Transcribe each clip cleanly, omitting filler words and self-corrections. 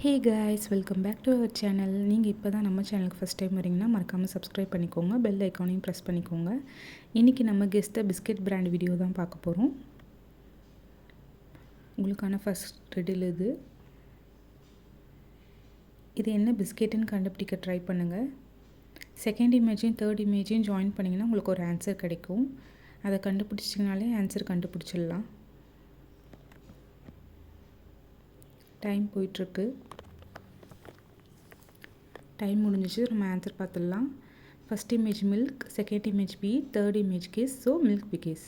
Hey guys, welcome back to our channel. நீங்கள் இப்போ தான் நம்ம சேனலுக்கு ஃபஸ்ட் டைம் வரீங்கன்னா மறக்காமல் சப்ஸ்கிரைப் பண்ணிக்கோங்க, பெல் ஐக்கானையும் ப்ரெஸ் பண்ணிக்கோங்க. இன்றைக்கி நம்ம கெஸ் த பிஸ்கெட் பிராண்ட் வீடியோ தான் பார்க்க போகிறோம். உங்களுக்கான ஃபஸ்ட் ரெடில் இது என்ன பிஸ்கெட்டுன்னு கண்டுபிடிக்க ட்ரை பண்ணுங்கள். செகண்ட் இமேஜையும் தேர்ட் இமேஜையும் ஜாயின் பண்ணிங்கன்னா உங்களுக்கு ஒரு ஆன்சர் கிடைக்கும். அதை கண்டுபிடிச்சிங்கனாலே ஆன்சர் கண்டுபிடிச்சிடலாம். டைம் போயிட்டுருக்கு. டைம் முடிஞ்சிச்சு. நம்ம ஆன்சர் பார்த்துடலாம். First image milk, second image bee, third image kiss. So milk bikis.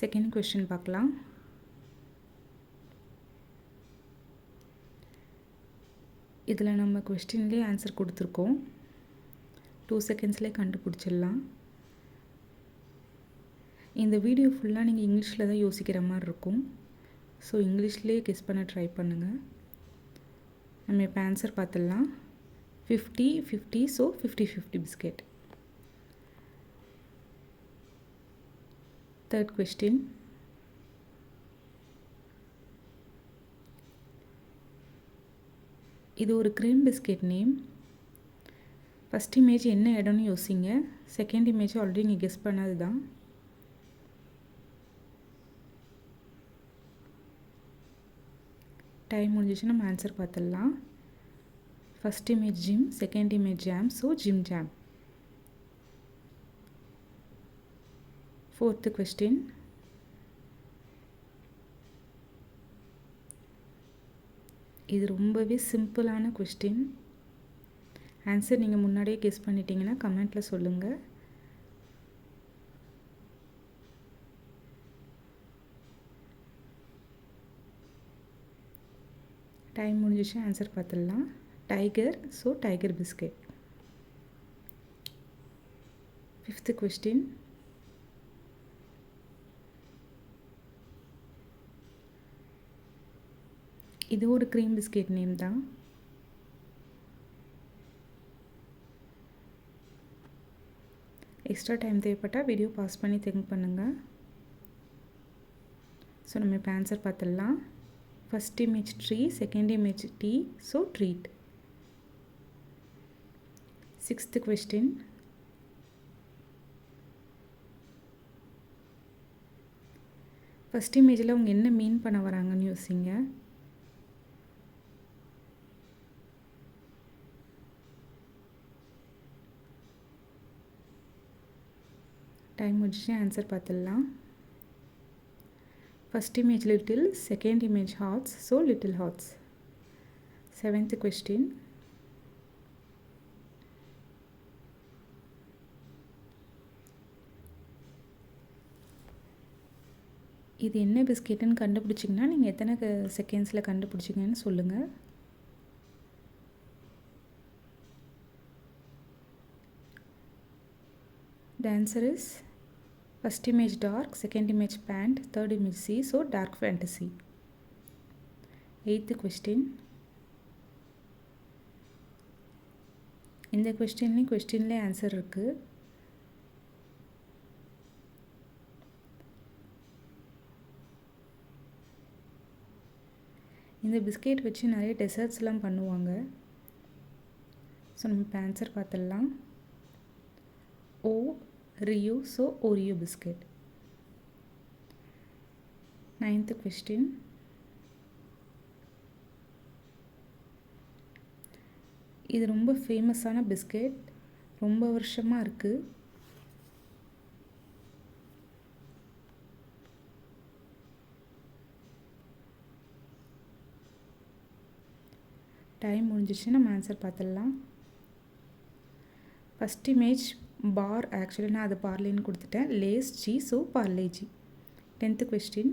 Second question பார்க்கலாம். இதில் நம்ம கொஸ்டின்லேயே ஆன்சர் கொடுத்துருக்கோம். 2 செகண்ட்ஸ்லேயே கண்டுபிடிச்சிடலாம். இந்த வீடியோ ஃபுல்லாக நீங்கள் இங்கிலீஷில் தான் யோசிக்கிற மாதிரி இருக்கும். ஸோ இங்கிலீஷ்லேயே கெஸ் பண்ண ட்ரை பண்ணுங்கள். நம்ம இப்போ ஆன்சர் பார்த்துடலாம். 50-50, ஸோ 50-50 பிஸ்கெட். Third question. இது ஒரு cream biscuit name. First image என்ன இடம்னு யோசிங்க. செகண்ட் இமேஜ் ஆல்ரெடி நீங்கள் கெஸ் பண்ணது தான். டைம் முடிஞ்சிச்சு. நம்ம ஆன்சர் பார்த்துடலாம். First image gym, second image jam. So gym jam. Fourth question. இது ரொம்பவே சிம்பிளான கொஸ்டின். ஆன்சர் நீங்கள் முன்னாடியே கெஸ் பண்ணிட்டீங்கன்னா கமெண்ட்டில் சொல்லுங்கள். டைம் முடிஞ்சிச்சு. ஆன்சர் பார்த்துடலாம். Tiger. So tiger biscuit. Fifth question. இது ஒரு க்ரீம் பிஸ்கெட் நேம் தான். எக்ஸ்ட்ரா டைம் தேவைப்பட்டால் வீடியோ பாஸ் பண்ணி திங்க் பண்ணுங்கள். ஸோ நம்ம இப்போ ஆன்சர் பார்த்துடலாம். First image tree, second image tea. So treat. Sixth question. First இமேஜில் அவங்க என்ன மீன் பண்ண வராங்கன்னு யோசிங்க. டைம் முடிச்சு ஆன்சர் பார்த்துடலாம். First image little, second image hearts. So little hearts. Seventh question. இது என்ன பிஸ்கெட்டுன்னு கண்டுபிடிச்சிங்கன்னா நீங்கள் எத்தனை செகண்ட்ஸில் கண்டுபிடிச்சிங்கன்னு சொல்லுங்கள். The answer is first image dark, second image pant, third image sea. So dark fantasy. Eighth question. இந்த கொஸ்டின்லேயே ஆன்சர் இருக்குது. இந்த பிஸ்கெட் வச்சு நிறைய டெசர்ட்ஸ்லாம் பண்ணுவாங்க. ஸோ நம்ம இப்போ ஆன்சர் பார்த்துடலாம். Oreo. So Oreo biscuit. Ninth question. இது ரொம்ப ஃபேமஸான பிஸ்கெட், ரொம்ப வருஷமாக இருக்குது. டைம் முடிஞ்சிச்சு. நம்ம ஆன்சர் பார்த்துடலாம். ஃபஸ்ட் இமேஜ் பார். ஆக்சுவலி நான் அது பார்லேன்னு கொடுத்துட்டேன். Lays G. So Parle G. 10th question.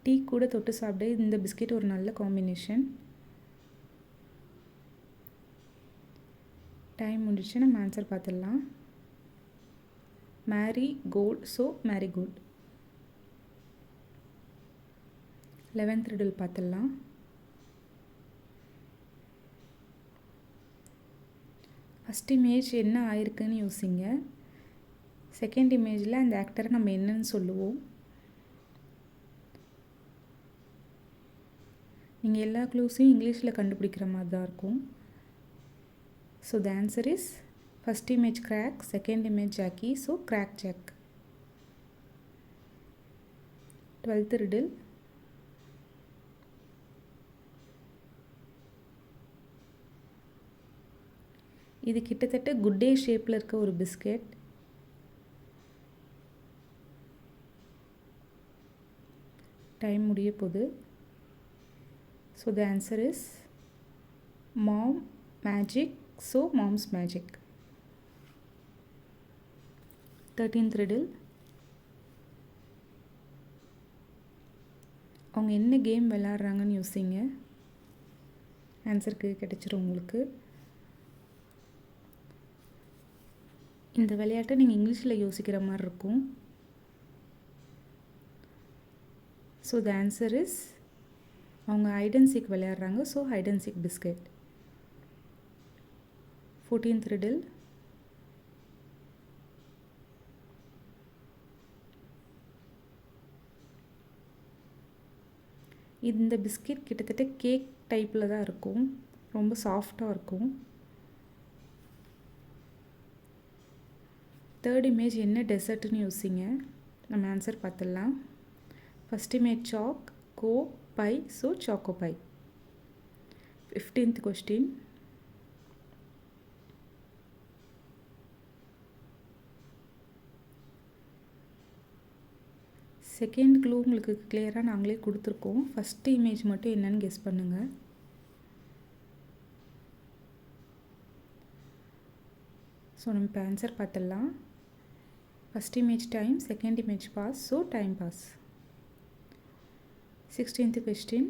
Tea கூட தொட்டு சாப்பிட இந்த பிஸ்கெட் ஒரு நல்ல காம்பினேஷன். டைம் முடிச்சு. நம்ம ஆன்சர் பார்த்துடலாம். Marie Gold. So Marie Gold. 11th riddle பார்த்துடலாம். ஃபஸ்ட் இமேஜ் என்ன ஆயிருக்குன்னு யோசிங்க. செகண்ட் இமேஜில் அந்த ஆக்டரை நம்ம என்னன்னு சொல்லுவோம். நீங்கள் எல்லா க்ளூஸையும் இங்கிலீஷில் கண்டுபிடிக்கிற மாதிரி தான் இருக்கும். So the answer is first image crack, second image jockey, so crack jack. 12th riddle. இது கிட்டத்தட்ட குட் டே ஷேப்பில் இருக்க ஒரு பிஸ்கெட். டைம் முடிய போகுது. So the answer is mom magic, so mom's magic. 13th riddle. அவங்க என்ன கேம் விளாட்றாங்கன்னு யோசிங்க. ஆன்சருக்கு கிடச்சிரும் உங்களுக்கு. இந்த விளையாட்டை நீங்கள் இங்கிலீஷில் யோசிக்கிற மாதிரி இருக்கும். ஸோ த ஆன்சர் இஸ் அவங்க ஹைட் அண்ட் சீக் விளையாடுறாங்க. So hide and seek biscuit. 14th riddle. இந்த பிஸ்கெட் கிட்டத்தட்ட கேக் டைப்பில் தான் இருக்கும். ரொம்ப சாஃப்டாக இருக்கும். தேர்ட் இமேஜ் என்ன டெசர்ட்னு யோசிங்க. நம்ம ஆன்சர் பார்த்துடலாம். First image chalk, go, pie, so choco pie. 15th question. Second clue உங்களுக்கு கிளியராக நாங்களே கொடுத்துருக்கோம். ஃபஸ்ட்டு இமேஜ் மட்டும் என்னன்னு கெஸ் பண்ணுங்கள். ஸோ நம்ம இப்போ ஆன்சர் பார்த்துடலாம். First image time, second image pass, so time pass. 16th question.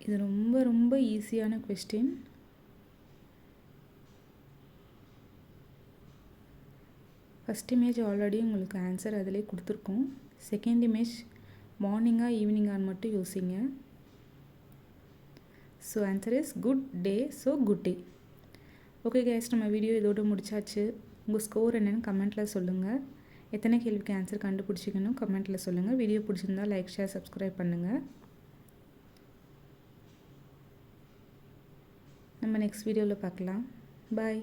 இது ரொம்ப ரொம்ப ஈஸியான கொஸ்டின். ஃபஸ்ட் இமேஜ் ஆல்ரெடி உங்களுக்கு ஆன்சர் அதிலே கொடுத்துருக்கோம். செகண்ட் இமேஜ் மார்னிங்கா ஈவினிங்கான்னு மட்டும் யோசிங்க. So answer is good day, so good day. Okay guys, நம்ம வீடியோ இதோடு முடிச்சாச்சு. உங்கள் ஸ்கோர் என்னென்னு கமெண்ட்டில் சொல்லுங்கள். எத்தனை கேள்விக்கு ஆன்சர் கண்டுபிடிச்சிங்கன்னு கமெண்ட்டில் சொல்லுங்கள். வீடியோ பிடிச்சிருந்தால் லைக், ஷேர், சப்ஸ்கிரைப் பண்ணுங்கள். நம்ம நெக்ஸ்ட் வீடியோவில் பார்க்கலாம். பாய்.